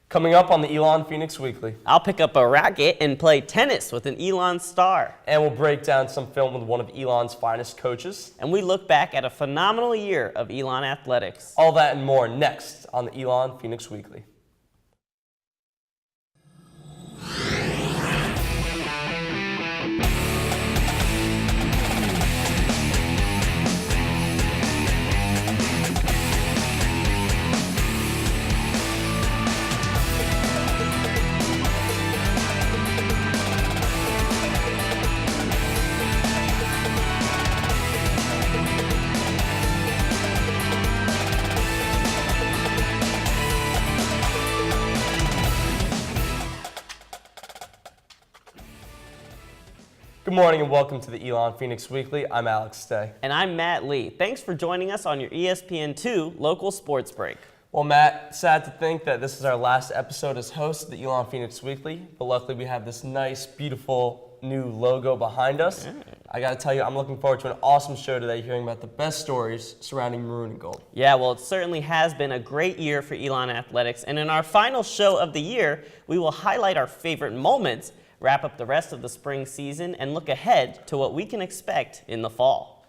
Coming up on the Elon Phoenix Weekly. I'll pick up a racket and play tennis with an Elon star. And we'll break down some film with one of Elon's finest coaches. And we look back at a phenomenal year of Elon athletics. All that and more next on the Elon Phoenix Weekly. Good morning and welcome to the Elon Phoenix Weekly. I'm Alex Stay. And I'm Matt Lee. Thanks for joining us on your ESPN2 local sports break. Well, Matt, sad to think that this is our last episode as host of the Elon Phoenix Weekly, but luckily we have this nice, beautiful new logo behind us. I gotta tell you, I'm looking forward to an awesome show today, hearing about the best stories surrounding maroon and gold. Yeah, well, it certainly has been a great year for Elon Athletics, and in our final show of the year, we will highlight our favorite moments, wrap up the rest of the spring season, and look ahead to what we can expect in the fall.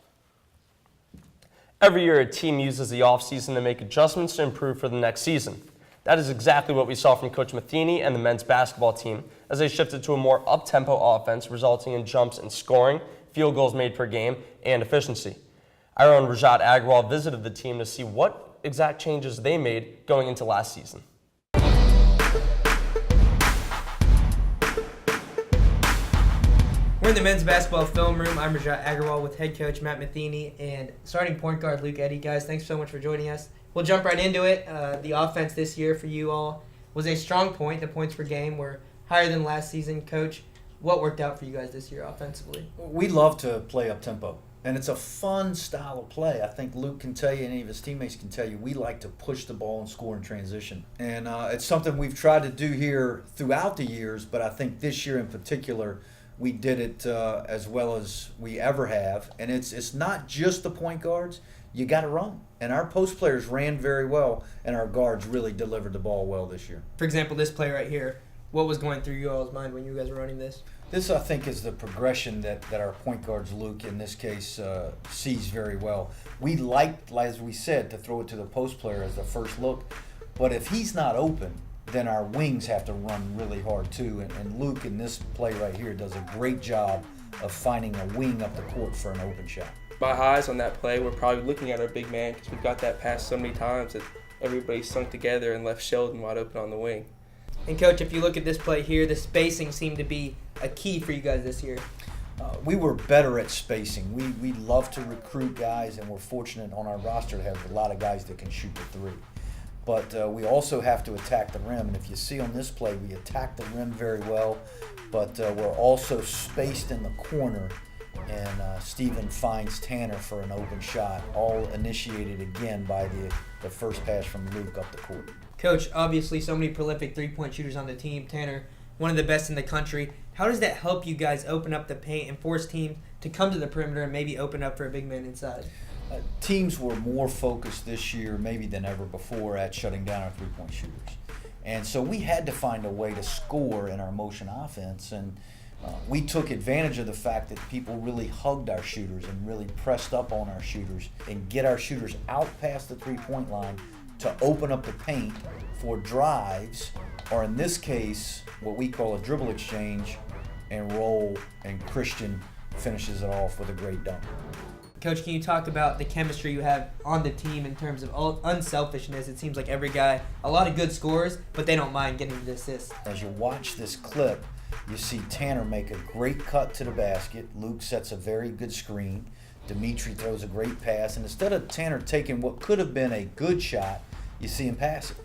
Every year, a team uses the offseason to make adjustments to improve for the next season. That is exactly what we saw from Coach Matheny and the men's basketball team as they shifted to a more up-tempo offense, resulting in jumps in scoring, field goals made per game, and efficiency. Our own Rajat Agrawal visited the team to see what exact changes they made going into last season. We're in the men's basketball film room. I'm Rajat Agrawal with head coach Matt Matheny and starting point guard Luke Eddy. Guys, thanks so much for joining us. We'll jump right into it. The offense this year for you all was a strong point. The points per game were higher than last season. Coach, what worked out for you guys this year offensively? We love to play up tempo, and it's a fun style of play. I think Luke can tell you, any of his teammates can tell you, we like to push the ball and score in transition. And it's something we've tried to do here throughout the years, but I think this year in particular, we did it as well as we ever have. And it's not just the point guards. You got to run. And our post players ran very well, and our guards really delivered the ball well this year. For example, this play right here, what was going through you all's mind when you guys were running this? This, I think, is the progression that our point guards, Luke, in this case, sees very well. We like, as we said, to throw it to the post player as the first look. But if he's not open, then our wings have to run really hard too. And Luke, in this play right here, does a great job of finding a wing up the court for an open shot. My eyes on that play were probably looking at our big man because we got that pass so many times that everybody sunk together and left Sheldon wide open on the wing. And Coach, if you look at this play here, the spacing seemed to be a key for you guys this year. We were better at spacing. We love to recruit guys, and we're fortunate on our roster to have a lot of guys that can shoot the three. But we also have to attack the rim, and if you see on this play, we attack the rim very well, but we're also spaced in the corner, and Steven finds Tanner for an open shot, all initiated again by the first pass from Luke up the court. Coach, obviously so many prolific three-point shooters on the team. Tanner, one of the best in the country. How does that help you guys open up the paint and force teams to come to the perimeter and maybe open up for a big man inside? Teams were more focused this year maybe than ever before at shutting down our three-point shooters. And so we had to find a way to score in our motion offense, and we took advantage of the fact that people really hugged our shooters and really pressed up on our shooters and get our shooters out past the three-point line to open up the paint for drives, or in this case, what we call a dribble exchange and roll, and Christian finishes it off with a great dunk. Coach, can you talk about the chemistry you have on the team in terms of unselfishness? It seems like every guy, a lot of good scorers, but they don't mind getting the assist. As you watch this clip, you see Tanner make a great cut to the basket. Luke sets a very good screen. Dimitri throws a great pass. And instead of Tanner taking what could have been a good shot, you see him pass it.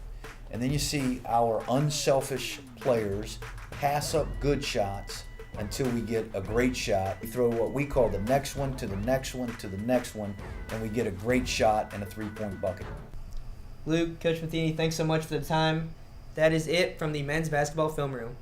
And then you see our unselfish players pass up good shots until we get a great shot. We throw what we call the next one to the next one to the next one, and we get a great shot and a three-point bucket. Luke, Coach Matheny, thanks so much for the time. That is it from the men's basketball film room.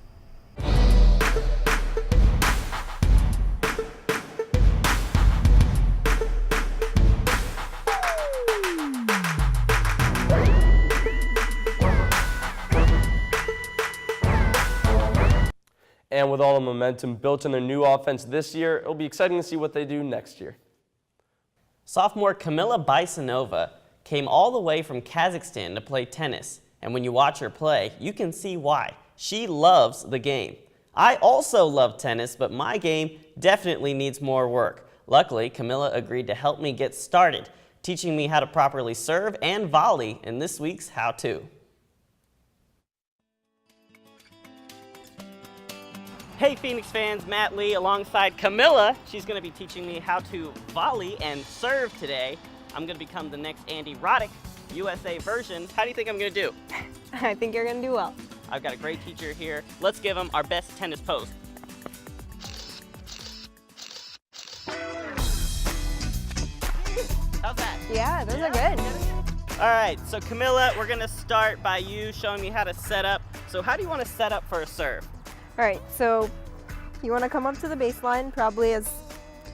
And with all the momentum built in their new offense this year, it'll be exciting to see what they do next year. Sophomore Camilla Bysonova came all the way from Kazakhstan to play tennis. And when you watch her play, you can see why. She loves the game. I also love tennis, but my game definitely needs more work. Luckily, Camilla agreed to help me get started, teaching me how to properly serve and volley in this week's How To. Hey Phoenix fans, Matt Lee alongside Camilla. She's going to be teaching me how to volley and serve today. I'm going to become the next Andy Roddick, USA version. How do you think I'm going to do? I think you're going to do well. I've got a great teacher here. Let's give him our best tennis pose. How's that? Yeah, those are good. All right, so Camilla, we're going to start by you showing me how to set up. So how do you want to set up for a serve? All right, so you want to come up to the baseline probably as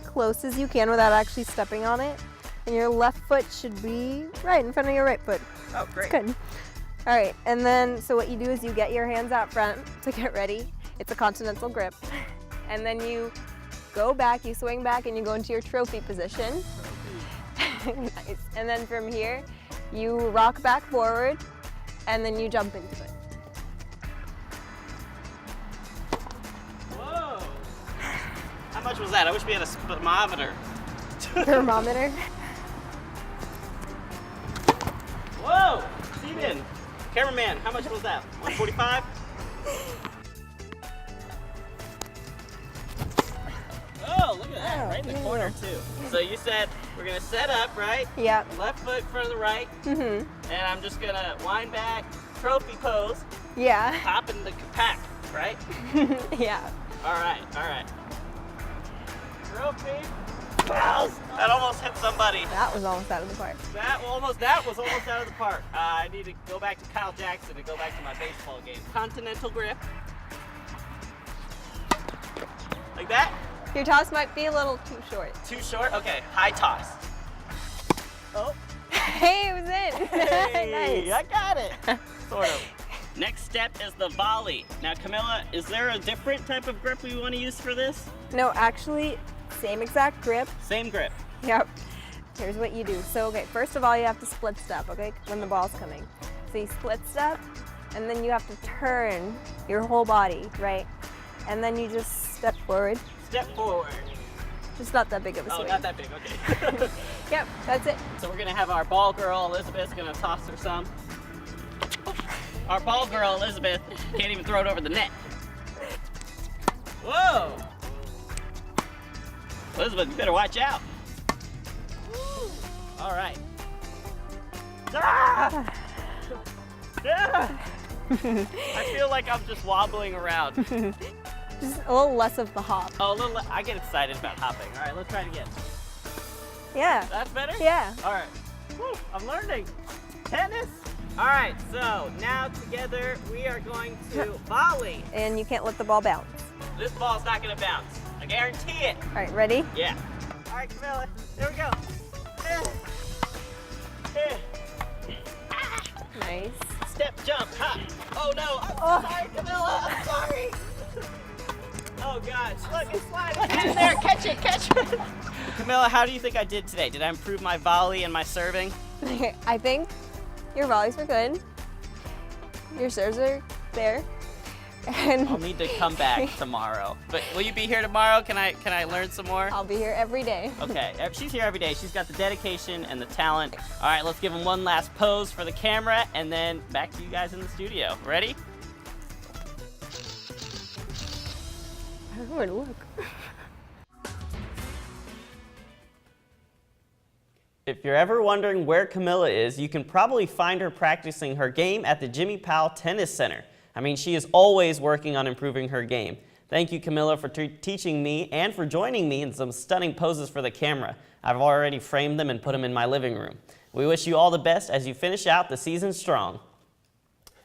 close as you can without actually stepping on it. And your left foot should be right in front of your right foot. Oh, great. Good. All right, and then so what you do is you get your hands out front to get ready. It's a continental grip. And then you go back, you swing back, and you go into your trophy position. Nice. And then from here, you rock back forward, and then you jump into it. Whoa! How much was that? I wish we had a speedometer. Thermometer. Whoa! Steven! Cameraman, how much was that? 145? Oh, look at that. Right in the corner, too. So you said we're going to set up, right? Yep. Left foot in front of the right. Mhm. And I'm just going to wind back, trophy pose, Yeah. hop in the pack, right? Yeah. All right, all right. Trophy pose. That almost hit somebody. That was almost out of the park. That was almost out of the park. I need to go back to Kyle Jackson and go back to my baseball game. Continental grip. Like that? Your toss might be a little too short. Too short? Okay, high toss. Oh. Hey, it was in. Hey, Nice. I got it. Sort of. Next step is the volley. Now, Camilla, is there a different type of grip we want to use for this? No, actually, same exact grip. Same grip. Yep. Here's what you do. So, okay, first of all, you have to split step, okay, when the ball's coming. So you split step, and then you have to turn your whole body, right? And then you just step forward. Step forward. Just not that big of a Oh, swing. not that big, okay. Yep, that's it. So we're gonna have our ball girl, Elizabeth's gonna toss her some. Our ball girl, Elizabeth, can't even throw it over the net. Whoa! Elizabeth, you better watch out. All right. Ah! Ah! I feel like I'm just wobbling around. Just a little less of the hop. Oh, I get excited about hopping. All right, let's try it again. Yeah. That's better? Yeah. All right. Woo, I'm learning. Tennis. All right, so now together we are going to volley. And you can't let the ball bounce. This ball's not gonna bounce. I guarantee it. All right, ready? Yeah. All right, Camilla, there we go. Nice. Step, jump, hop. Oh no, I'm sorry, Camilla, I'm sorry. Oh gosh, look, it's sliding. Look, it's in there, catch it. Camilla, how do you think I did today? Did I improve my volley and my serving? I think your volleys were good. Your serves are there. And I'll need to come back tomorrow. But will you be here tomorrow? Can I learn some more? I'll be here every day. Okay, she's here every day. She's got the dedication and the talent. All right, let's give him one last pose for the camera, and then back to you guys in the studio. Ready? I don't know where to look. If you're ever wondering where Camilla is, you can probably find her practicing her game at the Jimmy Powell Tennis Center. I mean, she is always working on improving her game. Thank you, Camilla, for teaching me and for joining me in some stunning poses for the camera. I've already framed them and put them in my living room. We wish you all the best as you finish out the season strong.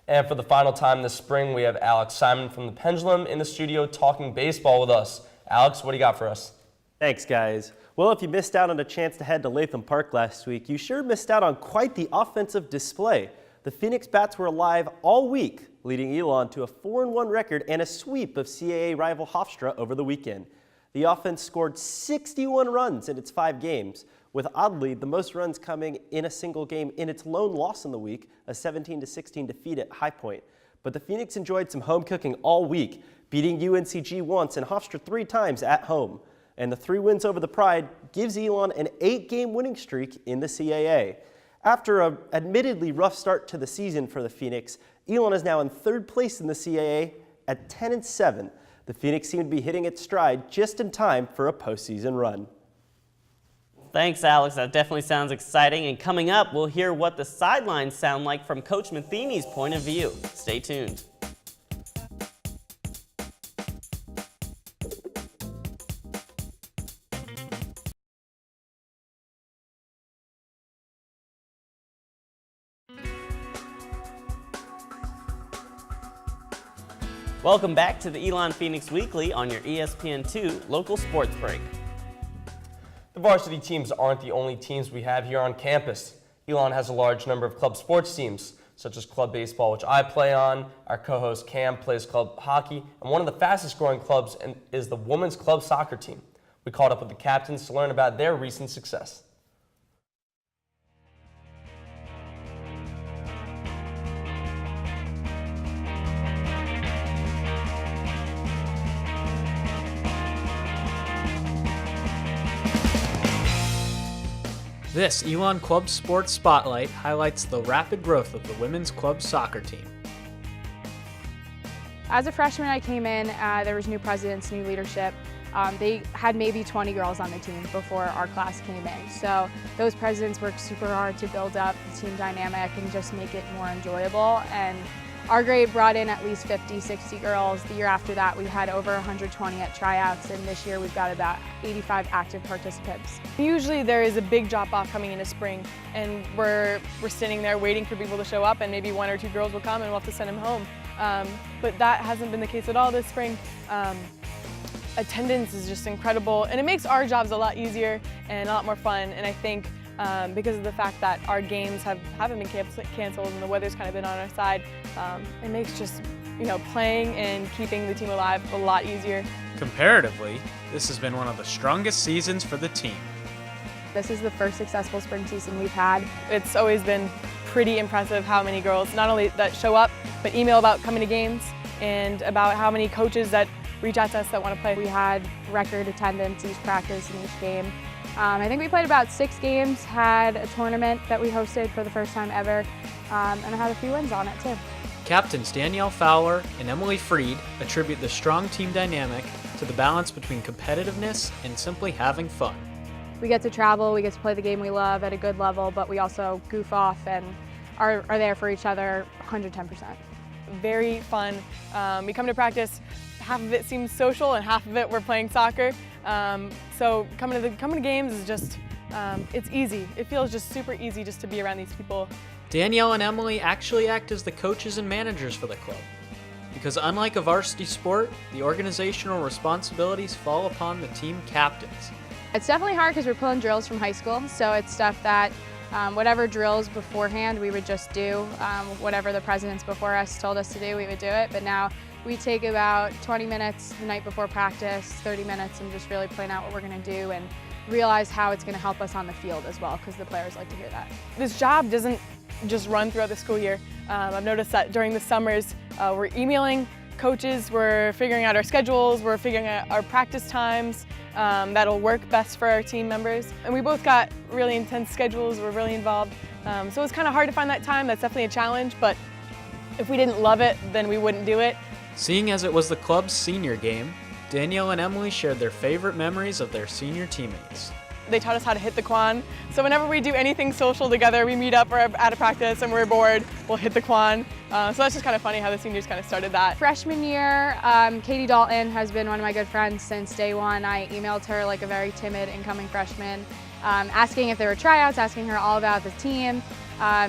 And for the final time this spring, we have Alex Simon from the Pendulum in the studio talking baseball with us. Alex, what do you got for us? Thanks, guys. Well, if you missed out on a chance to head to Latham Park last week, you sure missed out on quite the offensive display. the Phoenix Bats were alive all week, leading Elon to a 4-1 record and a sweep of CAA rival Hofstra over the weekend. The offense scored 61 runs in its 5 games, with oddly the most runs coming in a single game in its lone loss in the week, a 17-16 defeat at High Point. But the Phoenix enjoyed some home cooking all week, beating UNCG once and Hofstra 3 times at home. And the 3 wins over the Pride gives Elon an 8-game winning streak in the CAA. After an admittedly rough start to the season for the Phoenix, Elon is now in 3rd place in the CAA at 10-7. The Phoenix seem to be hitting its stride just in time for a postseason run. Thanks, Alex. That definitely sounds exciting. And coming up, we'll hear what the sidelines sound like from Coach Matheny's point of view. Stay tuned. Welcome back to the Elon Phoenix Weekly on your ESPN2 local sports break. The varsity teams aren't the only teams we have here on campus. Elon has a large number of club sports teams, such as club baseball, which I play on. Our co-host Cam plays club hockey, and one of the fastest growing clubs is the women's club soccer team. We caught up with the captains to learn about their recent success. This Elon Club Sports Spotlight highlights the rapid growth of the women's club soccer team. As a freshman, I came in, there was new presidents, new leadership. They had maybe 20 girls on the team before our class came in. So those presidents worked super hard to build up the team dynamic and just make it more enjoyable. And our grade brought in at least 50, 60 girls. The year after that, we had over 120 at tryouts, and this year we've got about 85 active participants. Usually there is a big drop-off coming into spring, and we're sitting there waiting for people to show up, and maybe 1 or 2 girls will come and we'll have to send them home. But that hasn't been the case at all this spring. Attendance is just incredible, and it makes our jobs a lot easier and a lot more fun, and I think because of the fact that our games haven't been canceled and the weather's kind of been on our side, it makes just playing and keeping the team alive a lot easier. Comparatively, this has been one of the strongest seasons for the team. This is the first successful spring season we've had. It's always been pretty impressive how many girls, not only that show up, but email about coming to games, and about how many coaches that reach out to us that want to play. We had record attendance each practice and each game. I think we played about 6 games, had a tournament that we hosted for the first time ever, and I had a few wins on it too. Captains Danielle Fowler and Emily Freed attribute the strong team dynamic to the balance between competitiveness and simply having fun. We get to travel, we get to play the game we love at a good level, but we also goof off and are there for each other 110%. Very fun. We come to practice, half of it seems social and half of it we're playing soccer. So coming to games is just, it's easy. It feels just super easy just to be around these people. Danielle and Emily actually act as the coaches and managers for the club. Because unlike a varsity sport, the organizational responsibilities fall upon the team captains. It's definitely hard because we're pulling drills from high school, so it's stuff that whatever drills beforehand we would just do. Whatever the presidents before us told us to do, we would do it. But now we take about 20 minutes the night before practice, 30 minutes, and just really plan out what we're going to do and realize how it's going to help us on the field as well, because the players like to hear that. This job doesn't just run throughout the school year. I've noticed that during the summers, we're emailing coaches, we're figuring out our schedules, we're figuring out our practice times that'll work best for our team members. And we both got really intense schedules, we're really involved. So it's kind of hard to find that time. That's definitely a challenge, but if we didn't love it, then we wouldn't do it. Seeing as it was the club's senior game, Danielle and Emily shared their favorite memories of their senior teammates. They taught us how to hit the quan. So whenever we do anything social together, we meet up or at a practice and we're bored, we'll hit the quan. So that's just kind of funny how the seniors kind of started that. Freshman year, Katie Dalton has been one of my good friends since day one. I emailed her like a very timid incoming freshman, asking if there were tryouts, asking her all about the team.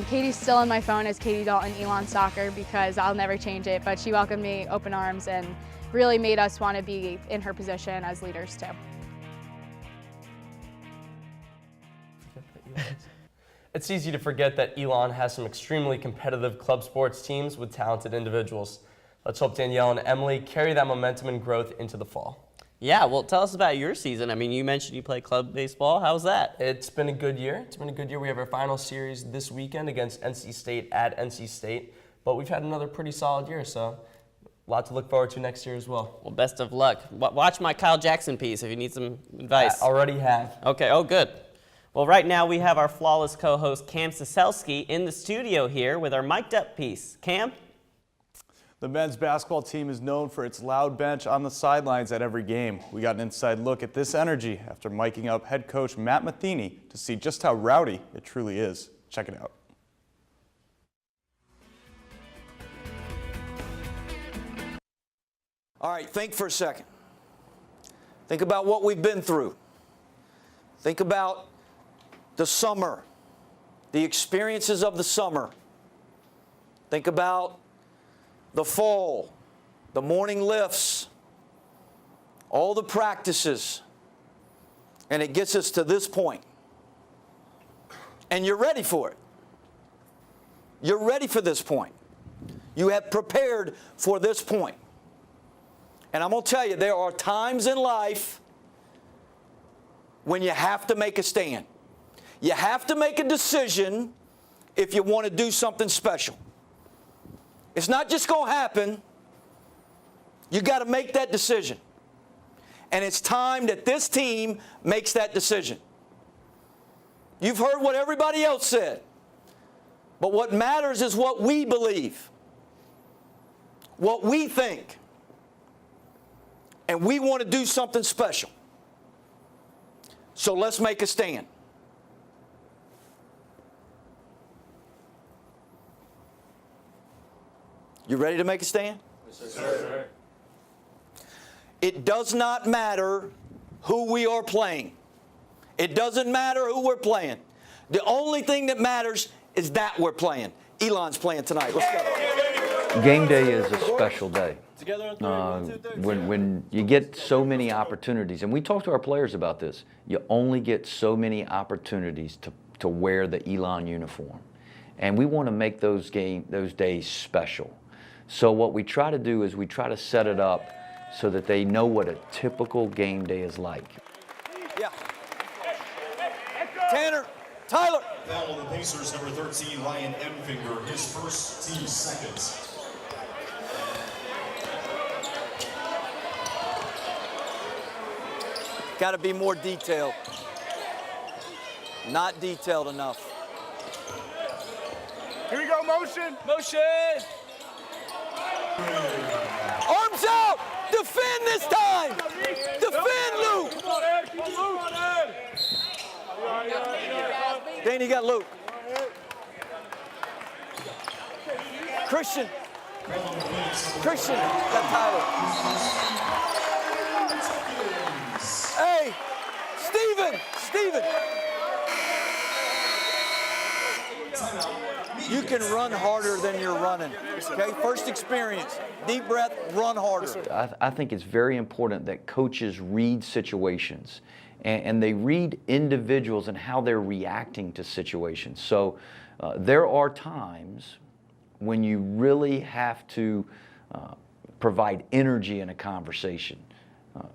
Katie's still on my phone as Katie Dalton Elon Soccer because I'll never change it, but she welcomed me open arms and really made us want to be in her position as leaders too. It's easy to forget that Elon has some extremely competitive club sports teams with talented individuals. Let's hope Danielle and Emily carry that momentum and growth into the fall. Yeah, well, tell us about your season. I mean, you mentioned you play club baseball. How's that? It's been a good year. We have our final series this weekend against NC State at NC State, but we've had another pretty solid year, so a lot to look forward to next year as well. Well, best of luck. Watch my Kyle Jackson piece if you need some advice. I already have. Okay, oh, good. Well, right now we have our flawless co-host Cam Saselski in the studio here with our mic'd up piece. Cam? The men's basketball team is known for its loud bench on the sidelines at every game. We got an inside look at this energy after miking up head coach Matt Matheny to see just how rowdy it truly is. Check it out. All right, think for a second. Think about what we've been through. Think about the summer, the experiences of the summer. Think about the fall, the morning lifts, all the practices, and it gets us to this point. And you're ready for it. You're ready for this point. You have prepared for this point. And I'm going to tell you, there are times in life when you have to make a stand. You have to make a decision if you want to do something special. It's not just going to happen. You got to make that decision. And it's time that this team makes that decision. You've heard what everybody else said. But what matters is what we believe, what we think. And we want to do something special. So let's make a stand. You ready to make a stand? Yes, sir. It does not matter who we are playing. It doesn't matter who we're playing. The only thing that matters is that we're playing. Elon's playing tonight. Let's go. Game day is a special day. When you get so many opportunities, and we talk to our players about this, you only get so many opportunities to wear the Elon uniform. And we want to make those days special. So what we try to do is we try to set it up so that they know what a typical game day is like. Yeah. Tanner, Tyler. Foul on the Pacers, number 13, Ryan Emfinger, his first team seconds. Got to be more detailed. Not detailed enough. Here we go, motion. Motion. Arms out. Defend this time. Defend, Luke. Danny got Luke. Christian got Tyler. Hey, Steven. You can run harder than you're running. Okay, first experience. Deep breath, run harder. I think it's very important that coaches read situations and they read individuals and how they're reacting to situations. So there are times when you really have to provide energy in a conversation.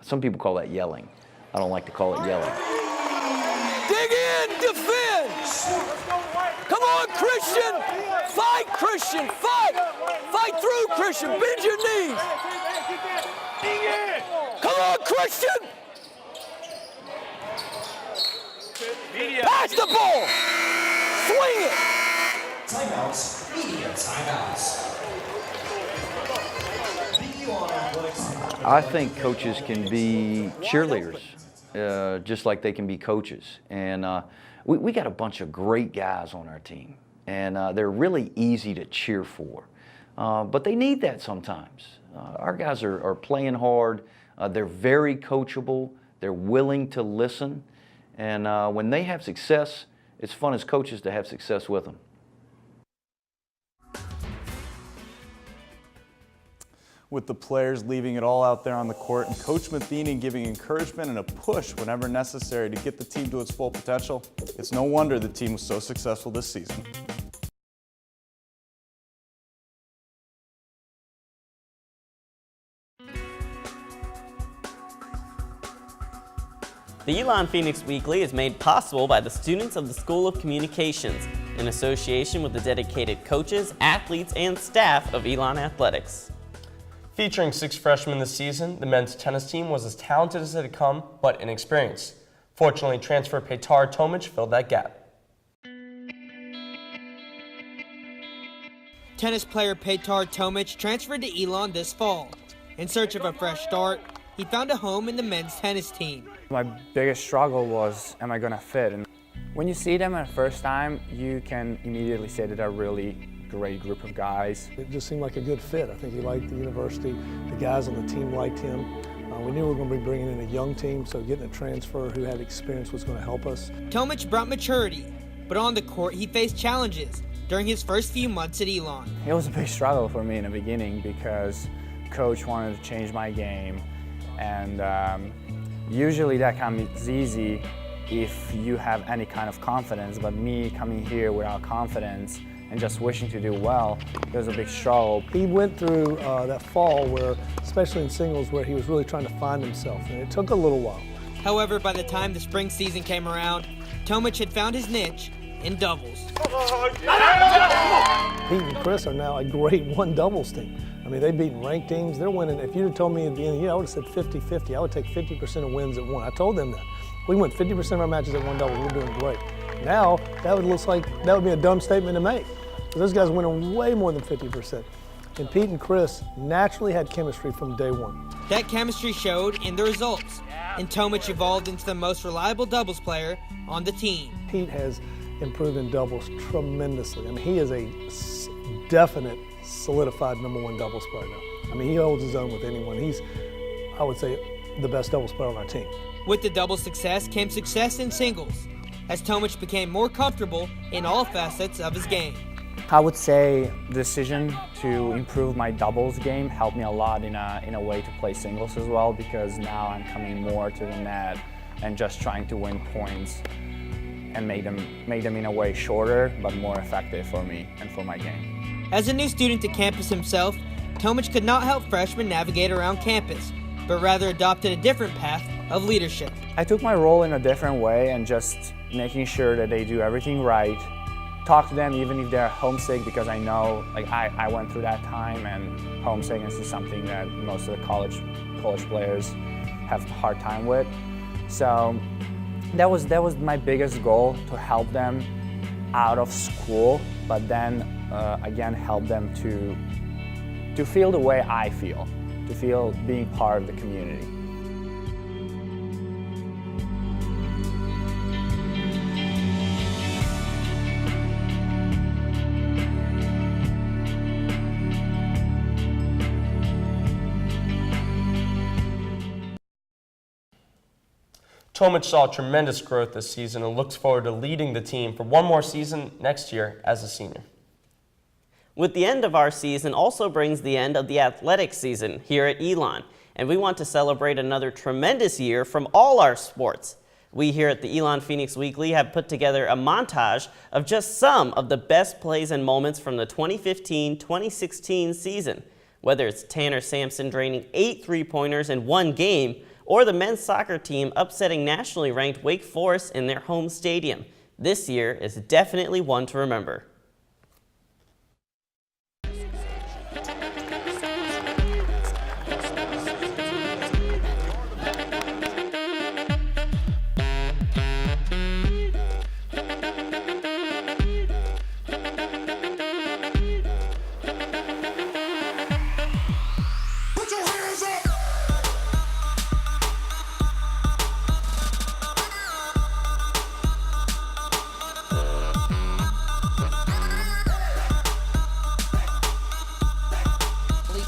Some people call that yelling. I don't like to call it yelling. Dig in, defend. Come on, Christian. Fight, Christian, fight. Fight through, Christian. Bend your knees. Come on, Christian. Pass the ball. Swing it. Timeouts, media timeouts. I think coaches can be cheerleaders, just like they can be coaches. And we got a bunch of great guys on our team, and they're really easy to cheer for. But they need that sometimes. Our guys are playing hard. They're very coachable. They're willing to listen. And when they have success, it's fun as coaches to have success with them. with the players leaving it all out there on the court, and Coach Matheny giving encouragement and a push whenever necessary to get the team to its full potential. It's no wonder the team was so successful this season. The Elon Phoenix Weekly is made possible by the students of the School of Communications in association with the dedicated coaches, athletes, and staff of Elon Athletics. Featuring 6 freshmen this season, the men's tennis team was as talented as it had come, but inexperienced. Fortunately, transfer Petar Tomic filled that gap. Tennis player Petar Tomic transferred to Elon this fall. In search of a fresh start, he found a home in the men's tennis team. My biggest struggle was, am I going to fit? And when you see them at first time, you can immediately say that they're a really great group of guys. It just seemed like a good fit. I think he liked the university. The guys on the team liked him. We knew we were going to be bringing in a young team, so getting a transfer who had experience was going to help us. Tomic brought maturity, but on the court he faced challenges during his first few months at Elon. It was a big struggle for me in the beginning because coach wanted to change my game, and usually that comes easy if you have any kind of confidence, but me coming here without confidence and just wishing to do well, it was a big struggle. He went through that fall where, especially in singles, where he was really trying to find himself, and it took a little while. However, by the time the spring season came around, Tomic had found his niche in doubles. Pete and Chris are now a grade 1 doubles team. I mean, they've beaten ranked teams. They're winning. If you'd have told me at the end of the year, I would have said 50-50. I would take 50% of wins at one. I told them that. We win 50% of our matches at one double. We're doing great. Now, that would look like that would be a dumb statement to make. Those guys are winning way more than 50%. And Pete and Chris naturally had chemistry from day one. That chemistry showed in the results, and Tomic evolved into the most reliable doubles player on the team. Pete has improved in doubles tremendously. I mean, he is a definite solidified #1 doubles player now. I mean, he holds his own with anyone. He's, I would say, the best doubles player on our team. With the doubles success came success in singles, as Tomic became more comfortable in all facets of his game. I would say the decision to improve my doubles game helped me a lot in a way to play singles as well, because now I'm coming more to the net and just trying to win points and make them in a way shorter but more effective for me and for my game. As a new student to campus himself, Tomic could not help freshmen navigate around campus, but rather adopted a different path of leadership. I took my role in a different way and just making sure that they do everything right. Talk to them even if they're homesick, because I know, like, I went through that time, and homesickness is something that most of the college players have a hard time with. So that was my biggest goal, to help them out of school, but then again help them to feel the way I feel, to feel being part of the community. Tomic saw tremendous growth this season and looks forward to leading the team for one more season next year as a senior. With the end of our season also brings the end of the athletics season here at Elon, and we want to celebrate another tremendous year from all our sports. We here at the Elon Phoenix Weekly have put together a montage of just some of the best plays and moments from the 2015-2016 season. Whether it's Tanner Sampson draining 8 3-pointers in one game, or the men's soccer team upsetting nationally ranked Wake Forest in their home stadium, this year is definitely one to remember.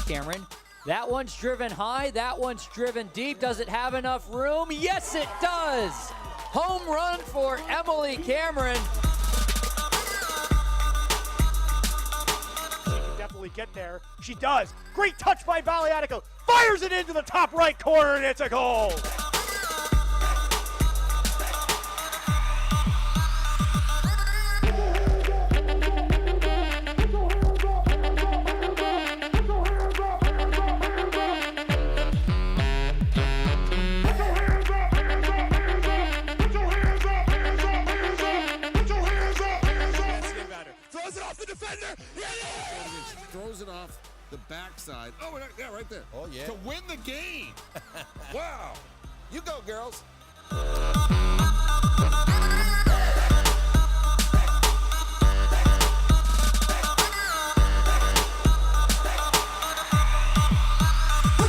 Cameron. That one's driven high, that one's driven deep. Does it have enough room? Yes, it does! Home run for Emily Cameron. Definitely get there. She does. Great touch by Valiatico. Fires it into the top right corner, and it's a goal. Throws it off the backside. Oh, yeah, right there. Oh, yeah. To win the game. Wow. You go, girls. Put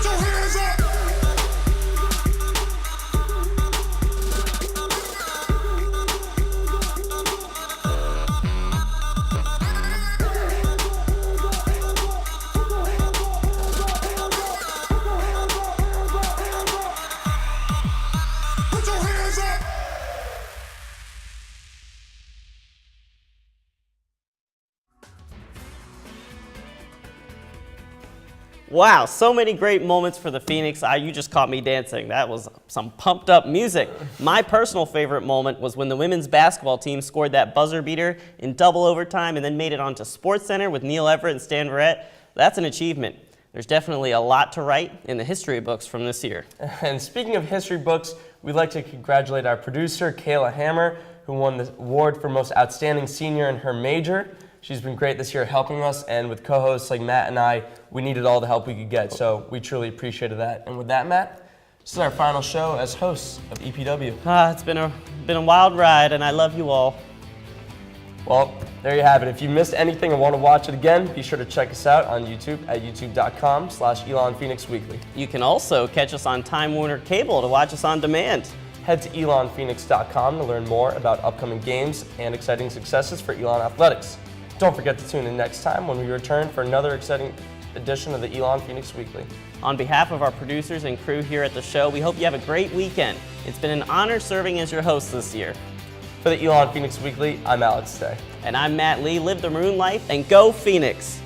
your hands up. Wow, so many great moments for the Phoenix. You just caught me dancing. That was some pumped up music. My personal favorite moment was when the women's basketball team scored that buzzer beater in double overtime and then made it onto SportsCenter with Neil Everett and Stan Verrett. That's an achievement. There's definitely a lot to write in the history books from this year. And speaking of history books, we'd like to congratulate our producer, Kayla Hammer, who won the award for Most Outstanding Senior in her major. She's been great this year helping us, and with co-hosts like Matt and I, we needed all the help we could get, so we truly appreciated that. And with that, Matt, this is our final show as hosts of EPW. It's been a wild ride, and I love you all. Well, there you have it. If you missed anything and want to watch it again, be sure to check us out on YouTube at youtube.com/Elon Phoenix Weekly. You can also catch us on Time Warner Cable to watch us on demand. Head to elonphoenix.com to learn more about upcoming games and exciting successes for Elon Athletics. Don't forget to tune in next time when we return for another exciting edition of the Elon Phoenix Weekly. On behalf of our producers and crew here at the show, we hope you have a great weekend. It's been an honor serving as your host this year. For the Elon Phoenix Weekly, I'm Alex Day. And I'm Matt Lee. Live the Maroon life and go Phoenix!